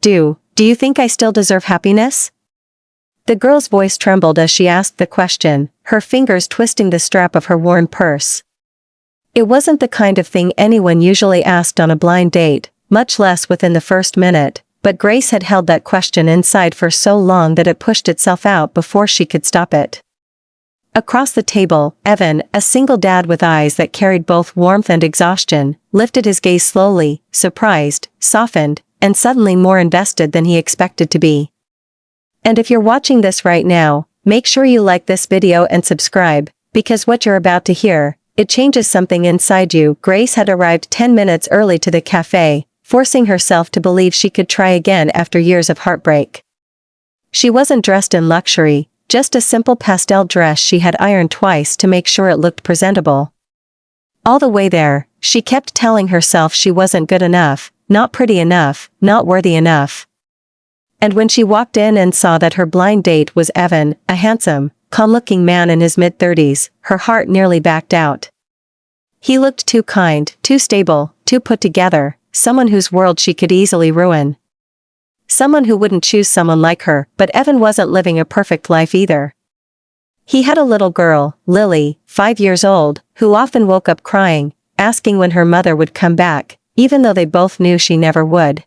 Do you think I still deserve happiness?" The girl's voice trembled as she asked the question, her fingers twisting the strap of her worn purse. It wasn't the kind of thing anyone usually asked on a blind date, much less within the first minute, but Grace had held that question inside for so long that it pushed itself out before she could stop it. Across the table, Evan, a single dad with eyes that carried both warmth and exhaustion, lifted his gaze slowly, surprised, softened, and suddenly more invested than he expected to be. And if you're watching this right now, make sure you like this video and subscribe, because what you're about to hear, it changes something inside you. Grace had arrived 10 minutes early to the cafe, forcing herself to believe she could try again after years of heartbreak. She wasn't dressed in luxury, just a simple pastel dress she had ironed twice to make sure it looked presentable. All the way there, she kept telling herself she wasn't good enough, not pretty enough, not worthy enough. And when she walked in and saw that her blind date was Evan, a handsome, calm-looking man in his mid-30s, her heart nearly backed out. He looked too kind, too stable, too put together, someone whose world she could easily ruin. Someone who wouldn't choose someone like her, but Evan wasn't living a perfect life either. He had a little girl, Lily, 5 years old, who often woke up crying, asking when her mother would come back, even though they both knew she never would.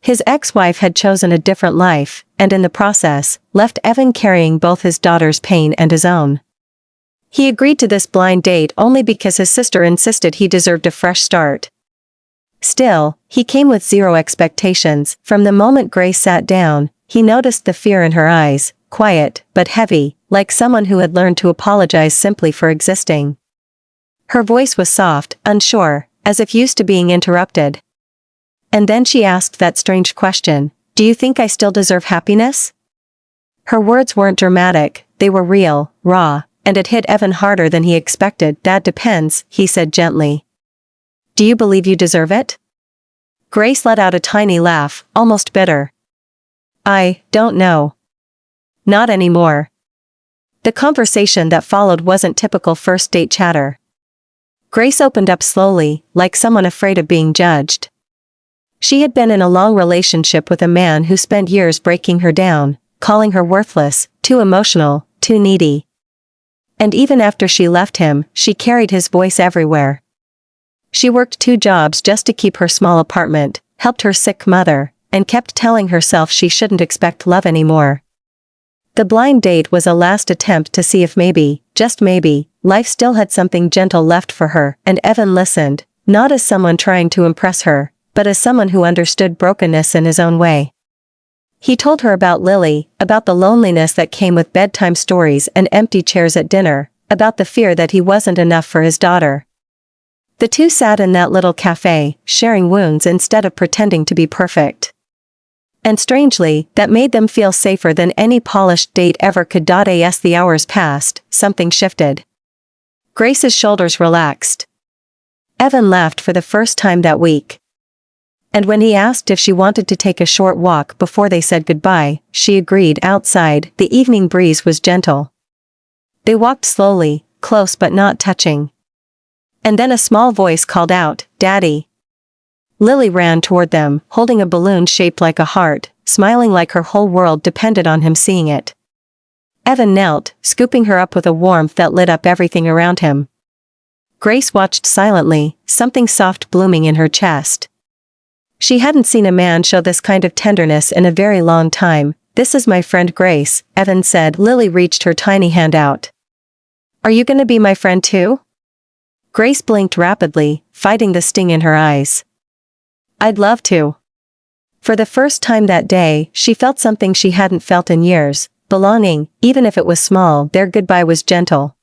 His ex-wife had chosen a different life, and in the process, left Evan carrying both his daughter's pain and his own. He agreed to this blind date only because his sister insisted he deserved a fresh start. Still, he came with zero expectations. From the moment Grace sat down, he noticed the fear in her eyes, quiet, but heavy, like someone who had learned to apologize simply for existing. Her voice was soft, unsure, as if used to being interrupted. And then she asked that strange question, "Do you think I still deserve happiness?" Her words weren't dramatic, they were real, raw, and it hit Evan harder than he expected. "That depends," he said gently. "Do you believe you deserve it?" Grace let out a tiny laugh, almost bitter. "I don't know. Not anymore." The conversation that followed wasn't typical first date chatter. Grace opened up slowly, like someone afraid of being judged. She had been in a long relationship with a man who spent years breaking her down, calling her worthless, too emotional, too needy. And even after she left him, she carried his voice everywhere. She worked 2 jobs just to keep her small apartment, helped her sick mother, and kept telling herself she shouldn't expect love anymore. The blind date was a last attempt to see if maybe, just maybe, life still had something gentle left for her, and Evan listened, not as someone trying to impress her, but as someone who understood brokenness in his own way. He told her about Lily, about the loneliness that came with bedtime stories and empty chairs at dinner, about the fear that he wasn't enough for his daughter. The two sat in that little cafe, sharing wounds instead of pretending to be perfect. And strangely, that made them feel safer than any polished date ever could. As the hours passed, something shifted. Grace's shoulders relaxed. Evan laughed for the first time that week. And when he asked if she wanted to take a short walk before they said goodbye, she agreed. Outside, the evening breeze was gentle. They walked slowly, close but not touching. And then a small voice called out, "Daddy." Lily ran toward them, holding a balloon shaped like a heart, smiling like her whole world depended on him seeing it. Evan knelt, scooping her up with a warmth that lit up everything around him. Grace watched silently, something soft blooming in her chest. She hadn't seen a man show this kind of tenderness in a very long time. "This is my friend Grace," Evan said. Lily reached her tiny hand out. "Are you gonna be my friend too?" Grace blinked rapidly, fighting the sting in her eyes. "I'd love to." For the first time that day, she felt something she hadn't felt in years, belonging, even if it was small. Their goodbye was gentle.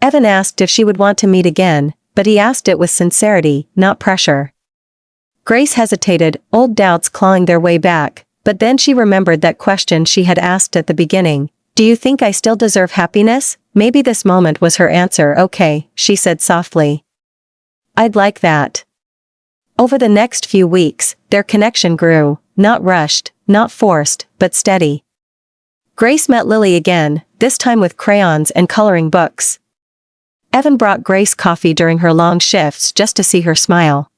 Evan asked if she would want to meet again, but he asked it with sincerity, not pressure. Grace hesitated, old doubts clawing their way back, but then she remembered that question she had asked at the beginning. "Do you think I still deserve happiness?" Maybe this moment was her answer. "Okay," she said softly. "I'd like that." Over the next few weeks, their connection grew, not rushed, not forced, but steady. Grace met Lily again, this time with crayons and coloring books. Evan brought Grace coffee during her long shifts just to see her smile.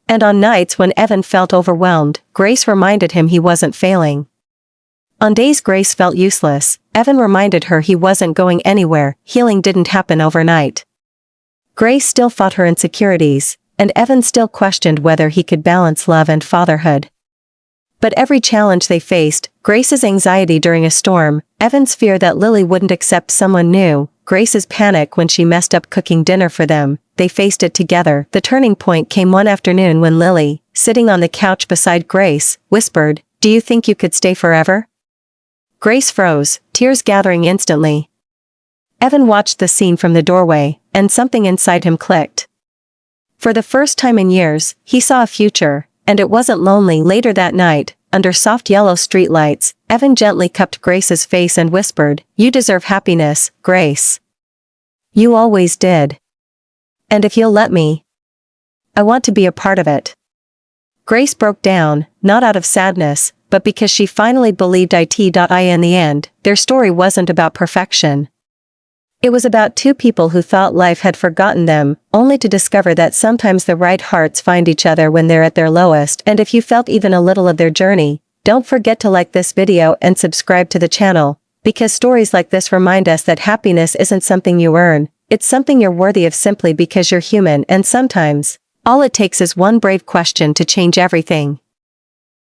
And on nights when Evan felt overwhelmed, Grace reminded him he wasn't failing. On days Grace felt useless, Evan reminded her he wasn't going anywhere. Healing didn't happen overnight. Grace still fought her insecurities, and Evan still questioned whether he could balance love and fatherhood. But every challenge they faced, Grace's anxiety during a storm, Evan's fear that Lily wouldn't accept someone new, Grace's panic when she messed up cooking dinner for them, they faced it together. The turning point came one afternoon when Lily, sitting on the couch beside Grace, whispered, "Do you think you could stay forever?" Grace froze, tears gathering instantly. Evan watched the scene from the doorway, and something inside him clicked. For the first time in years, he saw a future, and it wasn't lonely. Later that night, under soft yellow streetlights, Evan gently cupped Grace's face and whispered, "You deserve happiness, Grace. You always did. And if you'll let me, I want to be a part of it." Grace broke down, not out of sadness, but because she finally believed in the end, their story wasn't about perfection. It was about two people who thought life had forgotten them, only to discover that sometimes the right hearts find each other when they're at their lowest. And if you felt even a little of their journey, don't forget to like this video and subscribe to the channel, because stories like this remind us that happiness isn't something you earn, it's something you're worthy of simply because you're human. And sometimes, all it takes is one brave question to change everything.